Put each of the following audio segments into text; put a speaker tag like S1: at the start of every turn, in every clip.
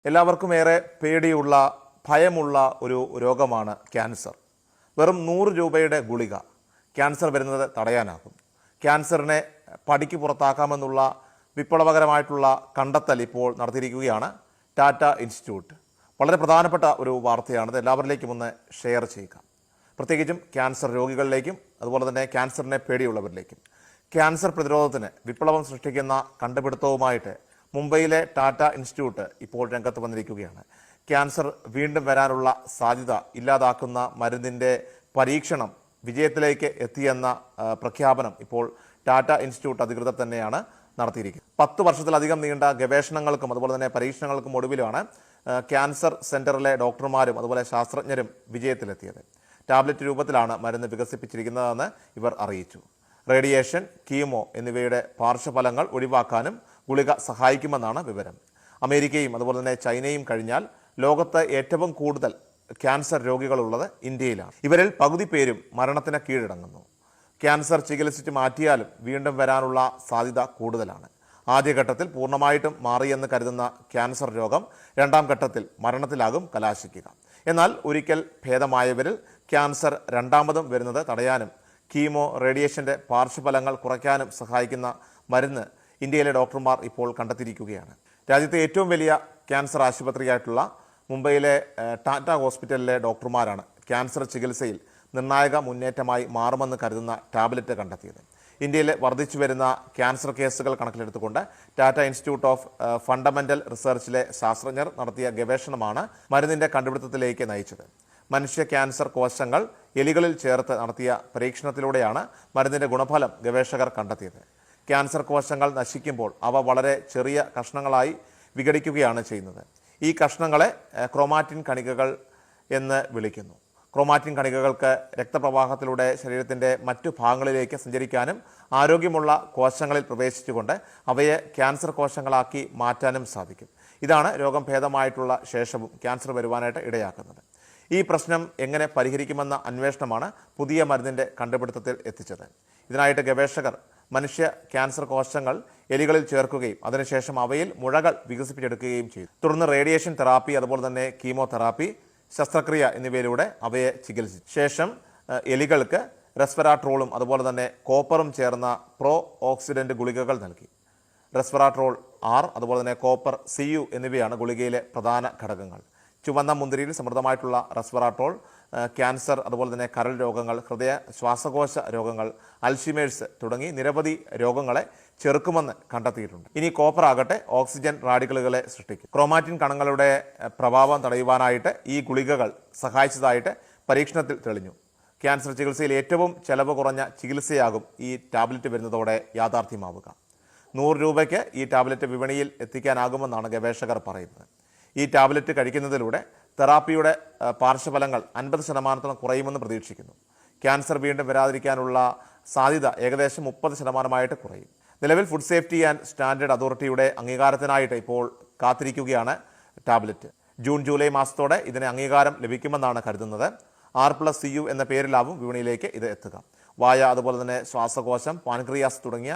S1: എല്ലാവർക്കും ഏറെ പേടിയുള്ള ഭയമുള്ള ഒരു രോഗമാണ് ക്യാൻസർ. വെറും 100 രൂപയുടെ ഗുളിക ക്യാൻസർ വരുന്നത് തടയാനാകും. ക്യാൻസറിനെ പടിക്ക് പുറത്താക്കാമെന്നുള്ള വിപ്ലവകരമായിട്ടുള്ള കണ്ടെത്തൽ ഇപ്പോൾ നടത്തിയിരിക്കുകയാണ് ടാറ്റ ഇൻസ്റ്റിറ്റ്യൂട്ട്. വളരെ പ്രധാനപ്പെട്ട ഒരു വാർത്തയാണിത്. എല്ലാവരിലേക്കും ഒന്ന് ഷെയർ ചെയ്യുക. പ്രത്യേകിച്ചും ക്യാൻസർ രോഗികളിലേക്കും അതുപോലെ തന്നെ ക്യാൻസറിനെ പേടിയുള്ളവരിലേക്കും. ക്യാൻസർ പ്രതിരോധത്തിന് വിപ്ലവം സൃഷ്ടിക്കുന്ന കണ്ടുപിടുത്തവുമായിട്ട് മുംബൈയിലെ ടാറ്റ ഇൻസ്റ്റിറ്റ്യൂട്ട് ഇപ്പോൾ രംഗത്ത് വന്നിരിക്കുകയാണ്. ക്യാൻസർ വീണ്ടും വരാനുള്ള സാധ്യത ഇല്ലാതാക്കുന്ന മരുന്നിൻ്റെ പരീക്ഷണം വിജയത്തിലേക്ക് എത്തിയെന്ന പ്രഖ്യാപനം ഇപ്പോൾ ടാറ്റ ഇൻസ്റ്റിറ്റ്യൂട്ട് അധികൃതർ തന്നെയാണ് നടത്തിയിരിക്കുന്നത്. 10 വർഷത്തിലധികം നീണ്ട ഗവേഷണങ്ങൾക്കും അതുപോലെ തന്നെ പരീക്ഷണങ്ങൾക്കും ഒടുവിലാണ് ക്യാൻസർ സെന്ററിലെ ഡോക്ടർമാരും അതുപോലെ ശാസ്ത്രജ്ഞരും വിജയത്തിലെത്തിയത്. ടാബ്ലറ്റ് രൂപത്തിലാണ് മരുന്ന് വികസിപ്പിച്ചിരിക്കുന്നതെന്ന് ഇവർ അറിയിച്ചു. റേഡിയേഷൻ, കീമോ എന്നിവയുടെ പാർശ്വഫലങ്ങൾ ഒഴിവാക്കാനും ഗുളിക സഹായിക്കുമെന്നാണ് വിവരം. അമേരിക്കയും അതുപോലെ തന്നെ ചൈനയും കഴിഞ്ഞാൽ ലോകത്ത് ഏറ്റവും കൂടുതൽ ക്യാൻസർ രോഗികളുള്ളത് ഇന്ത്യയിലാണ്. ഇവരിൽ പകുതി പേരും മരണത്തിന് കീഴടങ്ങുന്നു. ക്യാൻസർ ചികിത്സിച്ച് മാറ്റിയാലും വീണ്ടും വരാനുള്ള സാധ്യത കൂടുതലാണ്. ആദ്യഘട്ടത്തിൽ പൂർണ്ണമായിട്ടും മാറിയെന്ന് കരുതുന്ന ക്യാൻസർ രോഗം രണ്ടാം ഘട്ടത്തിൽ മരണത്തിലാകും കലാശിക്കുക. എന്നാൽ ഒരിക്കൽ ഭേദമായവരിൽ ക്യാൻസർ രണ്ടാമതും വരുന്നത് തടയാനും കീമോ, റേഡിയേഷൻ്റെ പാർശ്വഫലങ്ങൾ കുറയ്ക്കാനും സഹായിക്കുന്ന മരുന്ന് ഇന്ത്യയിലെ ഡോക്ടർമാർ ഇപ്പോൾ കണ്ടെത്തിയിരിക്കുകയാണ്. രാജ്യത്തെ ഏറ്റവും വലിയ ക്യാൻസർ ആശുപത്രിയായിട്ടുള്ള മുംബൈയിലെ ടാറ്റ ഹോസ്പിറ്റലിലെ ഡോക്ടർമാരാണ് ക്യാൻസർ ചികിത്സയിൽ നിർണായക മുന്നേറ്റമായി മാറുമെന്ന് കരുതുന്ന ടാബ്ലറ്റ് കണ്ടെത്തിയത്. ഇന്ത്യയിൽ വർദ്ധിച്ചു വരുന്ന ക്യാൻസർ കേസുകൾ കണക്കിലെടുത്തുകൊണ്ട് ടാറ്റ ഇൻസ്റ്റിറ്റ്യൂട്ട് ഓഫ് ഫണ്ടമെന്റൽ റിസർച്ചിലെ ശാസ്ത്രജ്ഞർ നടത്തിയ ഗവേഷണമാണ് മരുന്നിൻ്റെ കണ്ടുപിടുത്തത്തിലേക്ക് നയിച്ചത്. മനുഷ്യ ക്യാൻസർ കോശങ്ങൾ എലികളിൽ ചേർത്ത് നടത്തിയ പരീക്ഷണത്തിലൂടെയാണ് മരുന്നിൻ്റെ ഗുണഫലം ഗവേഷകർ കണ്ടെത്തിയത്. ക്യാൻസർ കോശങ്ങൾ നശിക്കുമ്പോൾ അവ വളരെ ചെറിയ കഷ്ണങ്ങളായി വിഘടിക്കുകയാണ് ചെയ്യുന്നത്. ഈ കഷ്ണങ്ങളെ ക്രോമാറ്റിൻ കണികകൾ എന്ന് വിളിക്കുന്നു. ക്രോമാറ്റിൻ കണികകൾക്ക് രക്തപ്രവാഹത്തിലൂടെ ശരീരത്തിൻ്റെ മറ്റു ഭാഗങ്ങളിലേക്ക് സഞ്ചരിക്കാനും ആരോഗ്യമുള്ള കോശങ്ങളിൽ പ്രവേശിച്ചുകൊണ്ട് അവയെ ക്യാൻസർ കോശങ്ങളാക്കി മാറ്റാനും സാധിക്കും. ഇതാണ് രോഗം ഭേദമായിട്ടുള്ള ശേഷവും ക്യാൻസർ വരുവാനായിട്ട് ഇടയാക്കുന്നത്. ഈ പ്രശ്നം എങ്ങനെ പരിഹരിക്കുമെന്ന അന്വേഷണമാണ് പുതിയ മരുന്നിൻ്റെ കണ്ടുപിടുത്തത്തിൽ എത്തിച്ചത്. ഇതിനായിട്ട് ഗവേഷകർ മനുഷ്യ ക്യാൻസർ കോശങ്ങൾ എലികളിൽ ചേർക്കുകയും അതിനുശേഷം അവയിൽ മുഴകൾ വികസിപ്പിച്ചെടുക്കുകയും ചെയ്തു. തുടർന്ന് റേഡിയേഷൻ തെറാപ്പി അതുപോലെ തന്നെ കീമോതെറാപ്പി, ശസ്ത്രക്രിയ എന്നിവയിലൂടെ അവയെ ചികിത്സിച്ചു. ശേഷം എലികൾക്ക് റെസ്വെറാട്രോളും അതുപോലെ തന്നെ കോപ്പറും ചേർന്ന പ്രോ ഓക്സിഡന്റ് ഗുളികകൾ നൽകി. റെസ്വെറാട്രോൾ R അതുപോലെ തന്നെ കോപ്പർ CU എന്നിവയാണ് ഗുളികയിലെ പ്രധാന ഘടകങ്ങൾ. ചുവന്ന മുന്തിരിയിൽ സമൃദ്ധമായിട്ടുള്ള റെസ്വെറാട്രോൾ ക്യാൻസർ അതുപോലെ തന്നെ കരൾ രോഗങ്ങൾ, ഹൃദയ ശ്വാസകോശ രോഗങ്ങൾ, അൽഷിമേഴ്സ് തുടങ്ങി നിരവധി രോഗങ്ങളെ ചെറുക്കുമെന്ന് കണ്ടെത്തിയിട്ടുണ്ട്. ഇനി കോപ്പർ ആകട്ടെ ഓക്സിജൻ റാഡിക്കലുകളെ സൃഷ്ടിക്കും. ക്രോമാറ്റിൻ കണങ്ങളുടെ പ്രഭാവം തടയുവാനായിട്ട് ഈ ഗുളികകൾ സഹായിച്ചതായിട്ട് പരീക്ഷണത്തിൽ തെളിഞ്ഞു. ക്യാൻസർ ചികിത്സയിൽ ഏറ്റവും ചെലവ് കുറഞ്ഞ ചികിത്സയാകും ഈ ടാബ്ലറ്റ് വരുന്നതോടെ യാഥാർത്ഥ്യമാവുക. 100 രൂപയ്ക്ക് ഈ ടാബ്ലറ്റ് വിപണിയിൽ എത്തിക്കാനാകുമെന്നാണ് ഗവേഷകർ പറയുന്നത്. ഈ ടാബ്ലറ്റ് കഴിക്കുന്നതിലൂടെ തെറാപ്പിയുടെ പാർശ്വഫലങ്ങൾ 50% കുറയുമെന്ന് പ്രതീക്ഷിക്കുന്നു. ക്യാൻസർ വീണ്ടും വരാതിരിക്കാനുള്ള സാധ്യത ഏകദേശം 30% കുറയും. നിലവിൽ ഫുഡ് സേഫ്റ്റി ആൻഡ് സ്റ്റാൻഡേർഡ് അതോറിറ്റിയുടെ അംഗീകാരത്തിനായിട്ട് ഇപ്പോൾ കാത്തിരിക്കുകയാണ് ടാബ്ലറ്റ്. ജൂൺ ജൂലൈ മാസത്തോടെ ഇതിന് അംഗീകാരം ലഭിക്കുമെന്നാണ് കരുതുന്നത്. R+CU എന്ന പേരിലാവും വിപണിയിലേക്ക് ഇത് എത്തുക. വായ അതുപോലെ തന്നെ ശ്വാസകോശം, പാൻക്രിയാസ് തുടങ്ങിയ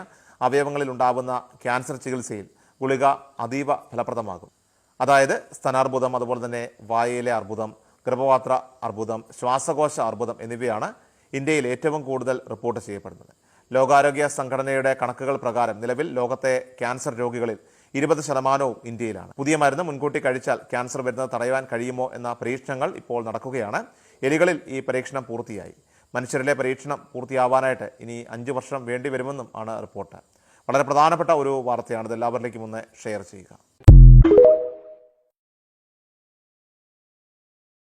S1: അവയവങ്ങളിൽ ഉണ്ടാകുന്ന ക്യാൻസർ ചികിത്സയിൽ ഗുളിക അതീവ ഫലപ്രദമാകും. അതായത് സ്തനാർബുദം, അതുപോലെ തന്നെ വായയിലെ അർബുദം, ഗർഭപാത്ര അർബുദം, ശ്വാസകോശ അർബുദം എന്നിവയാണ് ഇന്ത്യയിൽ ഏറ്റവും കൂടുതൽ റിപ്പോർട്ട് ചെയ്യപ്പെടുന്നത്. ലോകാരോഗ്യ സംഘടനയുടെ കണക്കുകൾ പ്രകാരം നിലവിൽ ലോകത്തെ ക്യാൻസർ രോഗികളിൽ 20% ഇന്ത്യയിലാണ്. പുതിയ മരുന്ന് മുൻകൂട്ടി കഴിച്ചാൽ ക്യാൻസർ വരുന്നത് തടയാൻ കഴിയുമോ എന്ന പരീക്ഷണങ്ങൾ ഇപ്പോൾ നടക്കുകയാണ്. എലികളിൽ ഈ പരീക്ഷണം പൂർത്തിയായി. മനുഷ്യരിലെ പരീക്ഷണം പൂർത്തിയാവാനായിട്ട് ഇനി 5 വർഷം വേണ്ടി വരുമെന്നും ആണ് റിപ്പോർട്ട്. വളരെ പ്രധാനപ്പെട്ട ഒരു വാർത്തയാണിത്. എല്ലാവരിലേക്കും ഒന്ന് ഷെയർ ചെയ്യുക.